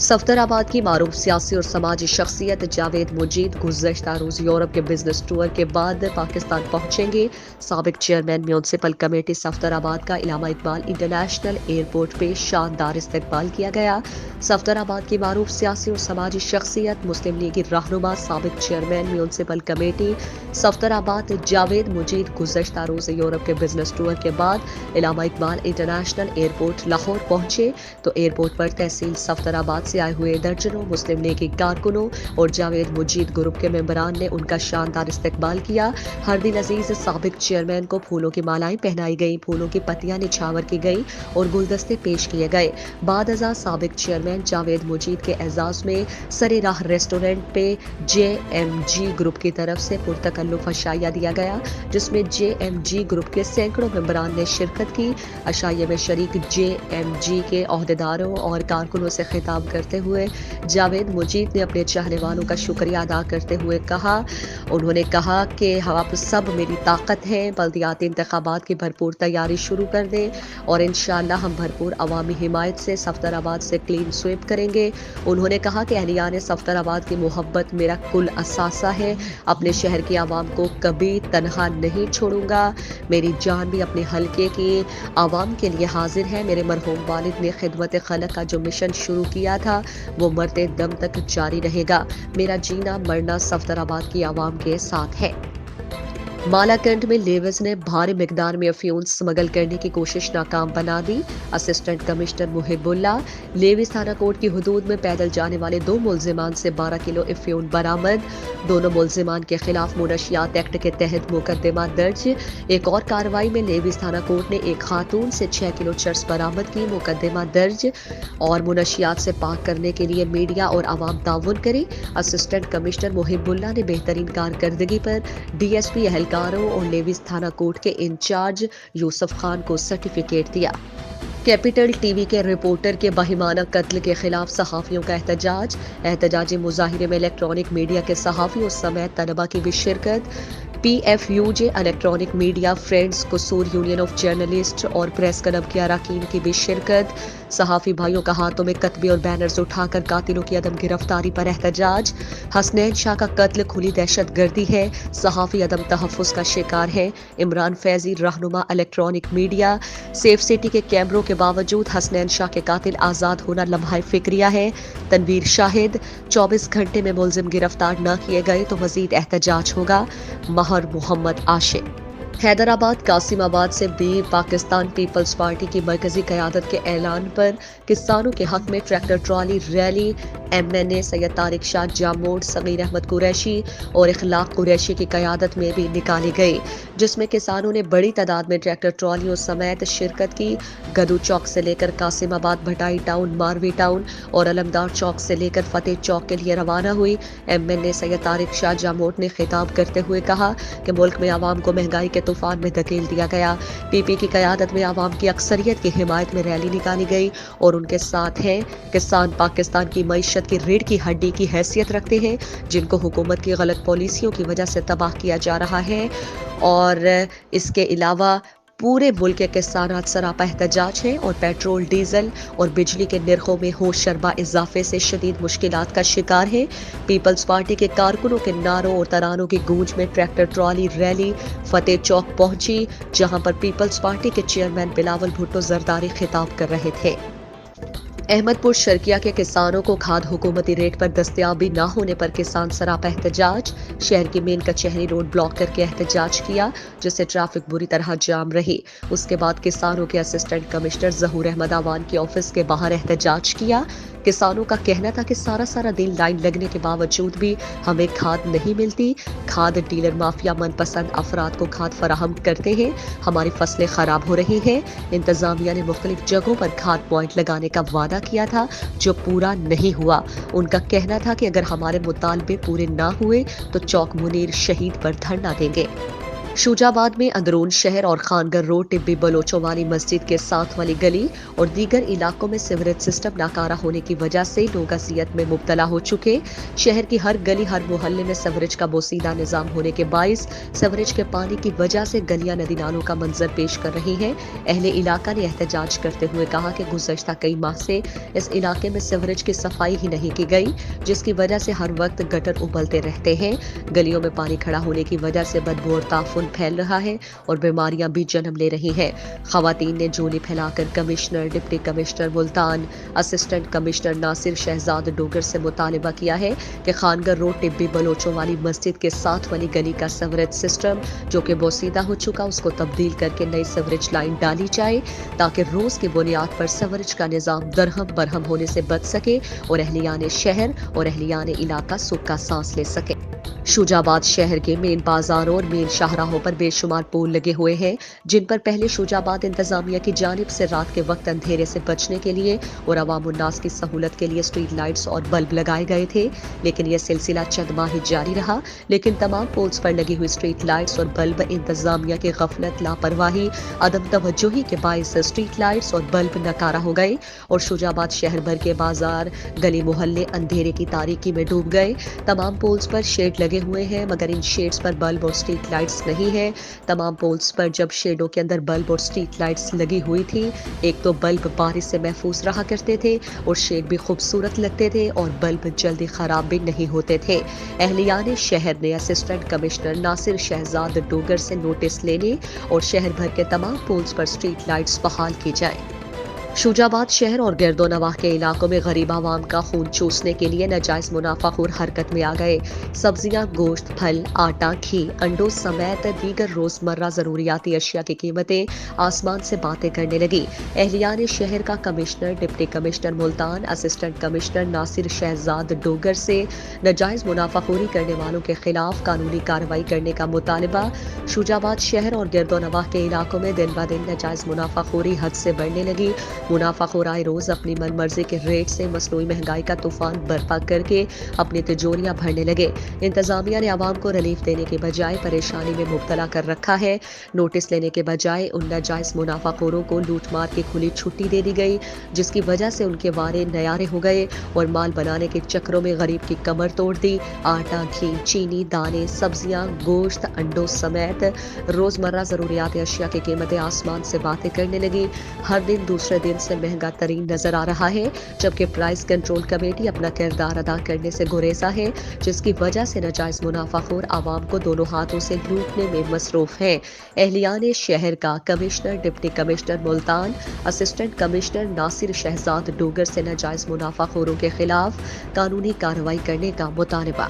सफदराबाद की मारूफ सियासी और समाजी शख्सियत जावेद मुजीद गुज़श्ता रोज यूरोप के बिजनेस टूर के बाद पाकिस्तान पहुंचेंगे। साबिक चेयरमैन म्यूनसिपल कमेटी सफदराबाद का इलामा इकबाल इंटरनेशनल एयरपोर्ट पे शानदार इस्तकबाल किया गया। सफदराबाद की मारूफ सियासी और समाजी शख्सियत मुस्लिम लीग रहनुमा साबिक chairman municipal committee Safdarabad Javed Mujeed गुज़श्ता रोज यूरोप के बिजनेस टूर के बाद इलामा इकबाल इंटरनेशनल एयरपोर्ट लाहौर पहुंचे तो एयरपोर्ट पर तहसील सफदराबाद से आए हुए दर्जनों मुस्लिम लीग कारकुनों और जावेद मुजीद ग्रुप के मेंबरान ने उनका शानदार इस्तकबाल किया। हरदिल अजीज साबिक चेयरमैन को फूलों की मालाएं पहनाई गई, फूलों की पत्तियां निछावर की गई और गुलदस्ते पेश किए गए। बाद अज़ा साबिक चेयरमैन जावेद मुजीद के एजाज में सरे राह रेस्टोरेंट पे JMG ग्रुप की तरफ से पुरतकल्लुफ अशाया दिया गया, जिसमें JMG ग्रुप के सैकड़ों मेंबरान ने शिरकत की। अशाये में शरीक JMG के ओहदेदारों और कारकुनों से खिताब करते हुए जावेद मुजीद ने अपने चाहने वालों का शुक्रिया अदा करते हुए उन्होंने कहा कि आप सब मेरी ताकत हैं। बल्दियाती इंतखाबात की भरपूर तैयारी शुरू कर दें और इंशाअल्लाह हम भरपूर अवामी हिमायत से सफदराबाद से क्लीन स्वीप करेंगे। उन्होंने कहा कि अहलियान सफदराबाद की मोहब्बत मेरा कुल असासा है। अपने शहर की आवाम को कभी तनहा नहीं छोड़ूंगा। मेरी जान भी अपने हल्के की आवाम के लिए हाजिर है। मेरे मरहूम वालिद ने खिदमत खलक का जो मिशन शुरू किया था वो मरते दम तक जारी रहेगा। मेरा जीना मरना सफदराबाद की आवाम के साथ है। मालाकंड में लेविस ने भारी मिकदार में अफ्यून स्मगल करने की कोशिश नाकाम बना दी। असिस्टेंट कमिश्नर मुहिबुल्लाह लेविस थाना कोर्ट की हुदूद में पैदल जाने वाले 2 मुलजिमान से 12 किलो अफ्यून बरामद। दोनों मुलजिमान के खिलाफ मुनशियात एक्ट के तहत मुकदमा दर्ज। एक और कार्रवाई में लेविस थाना कोर्ट ने एक खातून से 6 किलो चर्स बरामद की। मुकदमा दर्ज और मुनशियात से पाक करने के लिए मीडिया और आवाम ताउन करे। असिस्टेंट कमिश्नर मुहिबुल्लाह ने बेहतरीन कारकर्दगी पर DSP एहलकारों और लेविस थाना कोर्ट के इंचार्ज यूसुफ खान को सर्टिफिकेट दिया। कैपिटल TV के रिपोर्टर के बहिमाना कत्ल के खिलाफ सहाफियों का एहतजाजी मुजाहिरे में इलेक्ट्रॉनिक मीडिया के सहाफियों समेत तलबा की भी शिरकत। PFUJ इलेक्ट्रॉनिक मीडिया फ्रेंड्स कसूर यूनियन ऑफ जर्नलिस्ट और प्रेस क्लब के अरकान की भी शिरकत। सहाफी भाइयों का हाथों में कतबे और बैनर्स उठाकर कातिलों की अदम गिरफ्तारी पर एहतजाज। हसनैन शाह का कत्ल खुली दहशत गर्दी है, सहाफी अदम तहफ़्फ़ुज़ का शिकार है। इमरान फैजी रहनुमा इलेक्ट्रॉनिक मीडिया सेफ सिटी के कैमरों के बावजूद हसनैन शाह के कातिल आज़ाद होना लम्हा फिक्रिया है। तनवीर शाहिद 24 घंटे में मुलजिम गिरफ्तार न किए गए तो मजीद एहतजाज होगा। महर मोहम्मद आशिक। हैदराबाद कासिमाबाद से भी पाकिस्तान पीपल्स पार्टी की मरकजी क़यादत के ऐलान पर किसानों के हक में tractor trolley rally MNA Syed Tariq Shah Jamote, Sagheer Ahmed Qureshi और इखलाक कुरैशी की क़यादत में भी निकाली गई, जिसमें किसानों ने बड़ी तादाद में ट्रैक्टर ट्रॉलियों समेत शिरकत की। गदू चौक से लेकर कासिमाबाद, भटाई टाउन, मारवी टाउन और अलमदार चौक से लेकर फतेह चौक के लिए रवाना हुई। MNA सैयद तारिक शाह जामोड ने खिताब करते हुए कहा कि मुल्क में आवाम को महंगाई के तूफान में धकेल दिया गया। PP की क़यादत में आवाम की अक्सरियत की हिमायत में रैली निकाली गई और उनके साथ हैं किसान पाकिस्तान की मईशत की रीढ़ की हड्डी की हैसियत रखते हैं, जिनको हुकूमत की गलत पॉलिसियों की वजह से तबाह किया जा रहा है। और इसके अलावा पूरे मुल्क के किसान आज सरापा एहतजाज हैं और पेट्रोल, डीजल और बिजली के निर्खों में होश शरबा इजाफे से शदीद मुश्किलात का शिकार है। पीपल्स पार्टी के कारकुनों के नारों और तरानों की गूंज में ट्रैक्टर ट्रॉली रैली फतेह चौक पहुंची, जहां पर पीपल्स पार्टी के चेयरमैन बिलावल भुट्टो जरदारी खिताब कर रहे थे। अहमदपुर शर्किया के किसानों को खाद हुकूमती रेट पर दस्तयाबी न होने पर किसान सरापा एहतजाज। शहर की मेन कचहरी रोड ब्लॉक करके एहतजाज किया, जिससे ट्रैफिक बुरी तरह जाम रही। उसके बाद किसानों के असिस्टेंट कमिश्नर जहूर अहमद आवान के ऑफिस के बाहर एहतजाज किया। किसानों का कहना था कि सारा दिन लाइन लगने के बावजूद भी हमें खाद नहीं मिलती। खाद डीलर माफिया मनपसंद अफराद को खाद फराहम करते हैं, हमारी फसलें खराब हो रही हैं। इंतजामिया ने मुख्तलिफ जगहों पर खाद पॉइंट लगाने का वादा किया था, जो पूरा नहीं हुआ। उनका कहना था कि अगर हमारे मुतालबे पूरे ना हुए तो चौक मुनीर शहीद पर धरना देंगे। शूजाबाद में अंदरून शहर और खानगर रोड टिब्बी बलोचों वाली मस्जिद के साथ वाली गली और दीगर इलाकों में सीवरेज सिस्टम नाकारा होने की वजह से लोग अजियत में मुब्तला हो चुके। शहर की हर गली हर मोहल्ले में सीवरेज का बोसीदा निजाम होने के बाइस सीवरेज के पानी की वजह से गलियां नदी नालों का मंजर पेश कर रही हैं। अहले इलाका ने एहतजाज करते हुए कहा कि गुज़श्ता कई माह से इस इलाके में सीवरेज की सफाई ही नहीं की गई, जिसकी वजह से हर वक्त गटर उबलते रहते हैं। गलियों में पानी खड़ा होने की वजह से बदबू और ताफुन फैल रहा है और बीमारियां भी जन्म ले रही हैं। खवातीन ने जोली फैलाकर commissioner, deputy commissioner Multan, assistant commissioner Nasir Shahzad Dogar से मुतालिबा किया है कि खानगर रोड टिब्बी बलोचों वाली मस्जिद के साथ वाली गली का सीवरेज सिस्टम जो कि बोसीदा हो चुका उसको तब्दील करके नई सीवरेज लाइन डाली जाए ताकि रोज की बुनियाद पर सीवरेज का निजाम दरहम बरहम होने से बच सके और अहलियान शहर और अहलियान इलाका सुख का सांस ले सके। शूजाबाद शहर के मेन बाजारों और मेन शाहराहों पर बेशुमार पोल लगे हुए हैं, जिन पर पहले शूजाबाद इंतजामिया की जानिब से रात के वक्त अंधेरे से बचने के लिए और अवामुन्नास की सहूलत के लिए स्ट्रीट लाइट्स और बल्ब लगाए गए थे, लेकिन यह सिलसिला चंद माह ही जारी रहा। लेकिन तमाम पोल्स पर लगी हुई स्ट्रीट लाइट्स और बल्ब इंतजामिया की गफलत, लापरवाही, अदम तवज्जोही के बाइस स्ट्रीट लाइट्स और बल्ब नकारा हो गए और शूजाबाद शहर भर के बाजार, गली मोहल्ले अंधेरे की तारीकी में डूब गए। तमाम पोल्स पर शेड लगे हुए हैं मगर इन शेड्स पर बल्ब और स्ट्रीट लाइट्स नहीं है। तमाम पोल्स पर जब शेडों के अंदर बल्ब और स्ट्रीट लाइट्स लगी हुई थी, एक तो बल्ब बारिश से महफूज रहा करते थे और शेड भी खूबसूरत लगते थे और बल्ब जल्दी खराब भी नहीं होते थे। अहलियान शहर ने असिस्टेंट कमिश्नर नासिर शहजाद डोगर से नोटिस लेने और शहर भर के तमाम पोल्स पर स्ट्रीट लाइट्स बहाल की जाए। शूजाबाद शहर और गिरदो नवाह के इलाकों में गरीब आवाम का खून चूसने के लिए नाजायज मुनाफाखोर हरकत में आ गए। सब्जियां, गोश्त, फल, आटा, घी, अंडों समेत दीगर रोजमर्रा जरूरियाती अशिया की कीमतें आसमान से बातें करने लगी। अहलियान शहर का commissioner, deputy commissioner Multan, assistant commissioner Nasir Shahzad Dogar से नाजायज मुनाफाखोरी करने वालों के खिलाफ कानूनी कार्रवाई करने का मुतालबा। शूजाबाद शहर और गिरदो नवाह के इलाकों में दिन ब दिन नाजायज मुनाफाखोरी हद से बढ़ने लगी। मुनाफाखोर आए रोज अपनी मनमर्जी के रेट से मसनूई महंगाई का तूफान बर्पा करके अपनी तिजोरियां भरने लगे। इंतजामिया ने आवाम को रिलीफ देने के बजाय परेशानी में मुब्तला कर रखा है। नोटिस लेने के बजाय उन नाजायज मुनाफाखोरों को लूट मार की खुली छुट्टी दे दी गई, जिसकी वजह से उनके वारे नयारे हो गए और माल बनाने के चक्रों में गरीब की कमर तोड़ दी। आटा, घी, चीनी, दाने, सब्जियां, गोश्त, अंडों समेत रोजमर्रा जरूरियात अशिया की कीमतें आसमान से बातें करने लगी। हर दिन दूसरे दिन से महंगा तरीन नजर आ रहा है, जबकि प्राइस कंट्रोल कमेटी अपना किरदार अदा करने से गुरेजा है, जिसकी वजह से नाजायज मुनाफाखोर आवाम को दोनों हाथों से लूटने में मसरूफ है। अहलियान शहर का commissioner, deputy commissioner Multan, assistant commissioner Nasir Shahzad Dogar से नाजायज मुनाफाखोरों के खिलाफ कानूनी कार्रवाई करने का मुतालबा।